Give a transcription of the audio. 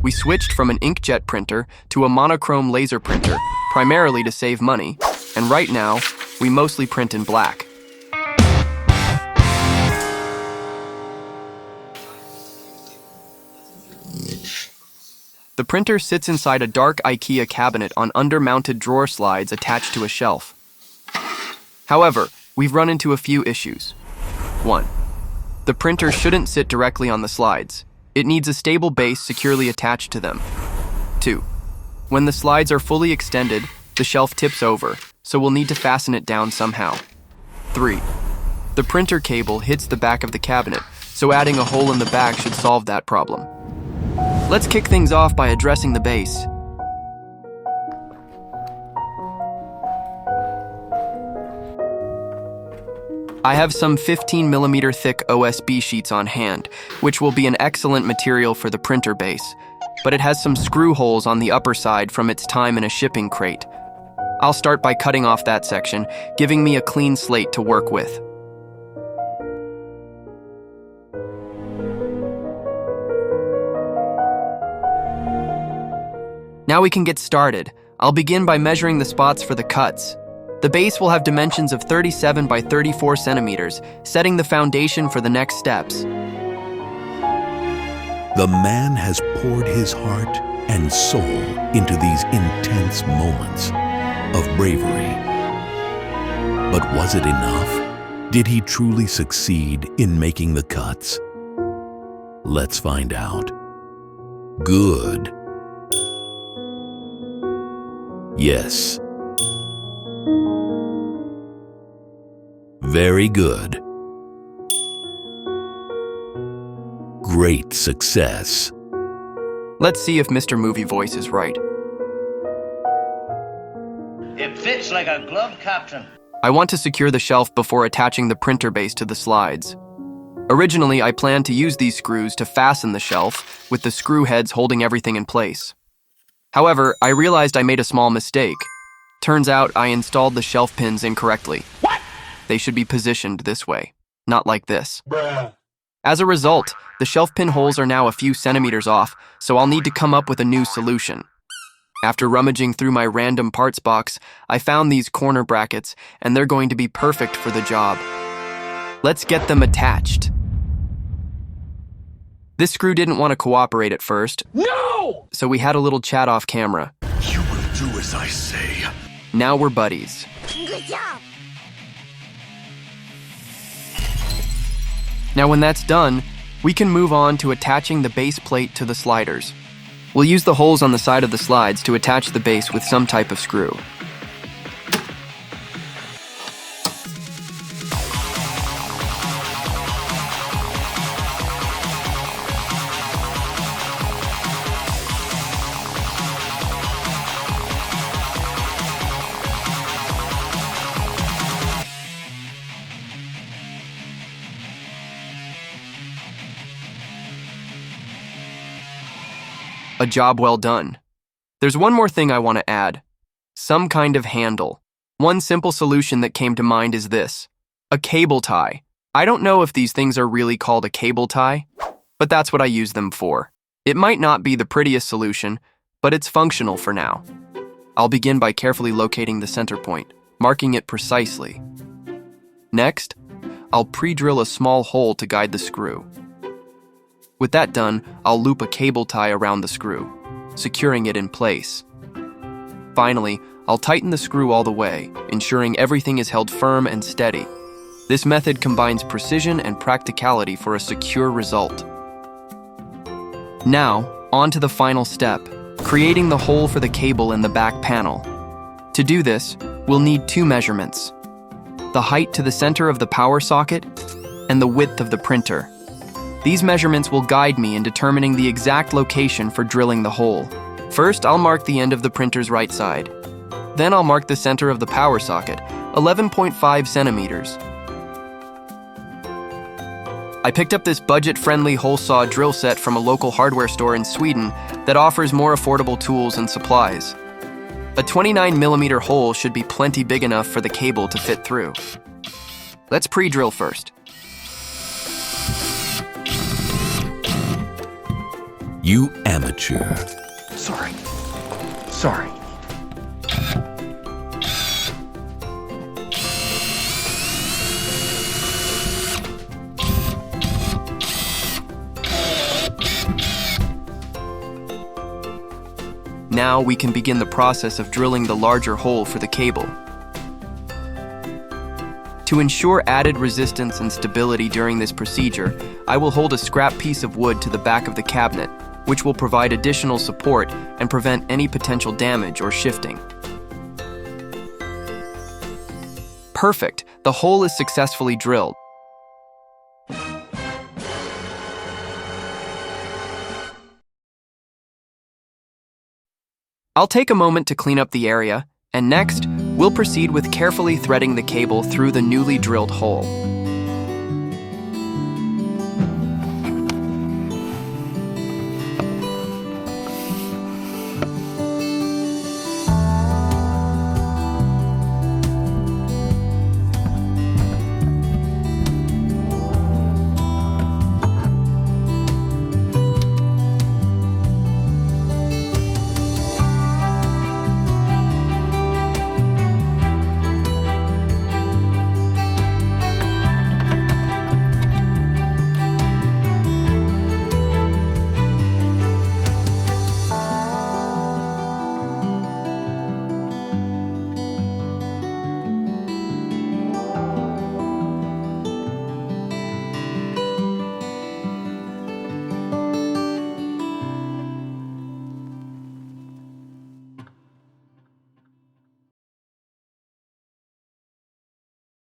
We switched from an inkjet printer to a monochrome laser printer, primarily to save money, and right now, we mostly print in black. The printer sits inside a dark IKEA cabinet on under-mounted drawer slides attached to a shelf. However, we've run into a few issues. 1. The printer shouldn't sit directly on the slides. It needs a stable base securely attached to them. 2. When the slides are fully extended, the shelf tips over, so we'll need to fasten it down somehow. 3. The printer cable hits the back of the cabinet, so adding a hole in the back should solve that problem. Let's kick things off by addressing the base. I have some 15mm thick OSB sheets on hand, which will be an excellent material for the printer base, but it has some screw holes on the upper side from its time in a shipping crate. I'll start by cutting off that section, giving me a clean slate to work with. Now we can get started. I'll begin by measuring the spots for the cuts. The base will have dimensions of 37 by 34 centimeters, setting the foundation for the next steps. The man has poured his heart and soul into these intense moments of bravery. But was it enough? Did he truly succeed in making the cuts? Let's find out. Good. Yes. Very good. Great success. Let's see if Mr. Movie Voice is right. It fits like a glove, Captain. I want to secure the shelf before attaching the printer base to the slides. Originally, I planned to use these screws to fasten the shelf, with the screw heads holding everything in place. However, I realized I made a small mistake. Turns out I installed the shelf pins incorrectly. What? They should be positioned this way, not like this. Bruh. As a result, the shelf pin holes are now a few centimeters off, so I'll need to come up with a new solution. After rummaging through my random parts box, I found these corner brackets, and they're going to be perfect for the job. Let's get them attached. This screw didn't want to cooperate at first. No! So we had a little chat off camera. You will do as I say. Now we're buddies. Good job. Now when that's done, we can move on to attaching the base plate to the sliders. We'll use the holes on the side of the slides to attach the base with some type of screw. A job well done. There's one more thing I want to add. Some kind of handle. One simple solution that came to mind is this. A cable tie. I don't know if these things are really called a cable tie, but that's what I use them for. It might not be the prettiest solution, but it's functional for now. I'll begin by carefully locating the center point, marking it precisely. Next, I'll pre-drill a small hole to guide the screw. With that done, I'll loop a cable tie around the screw, securing it in place. Finally, I'll tighten the screw all the way, ensuring everything is held firm and steady. This method combines precision and practicality for a secure result. Now, on to the final step, creating the hole for the cable in the back panel. To do this, we'll need two measurements: the height to the center of the power socket and the width of the printer. These measurements will guide me in determining the exact location for drilling the hole. First, I'll mark the end of the printer's right side. Then I'll mark the center of the power socket, 11.5 centimeters. I picked up this budget-friendly hole saw drill set from a local hardware store in Sweden that offers more affordable tools and supplies. A 29mm hole should be plenty big enough for the cable to fit through. Let's pre-drill first. You amateur. Sorry. Now we can begin the process of drilling the larger hole for the cable. To ensure added resistance and stability during this procedure, I will hold a scrap piece of wood to the back of the cabinet, which will provide additional support and prevent any potential damage or shifting. Perfect! The hole is successfully drilled. I'll take a moment to clean up the area, and next, we'll proceed with carefully threading the cable through the newly drilled hole.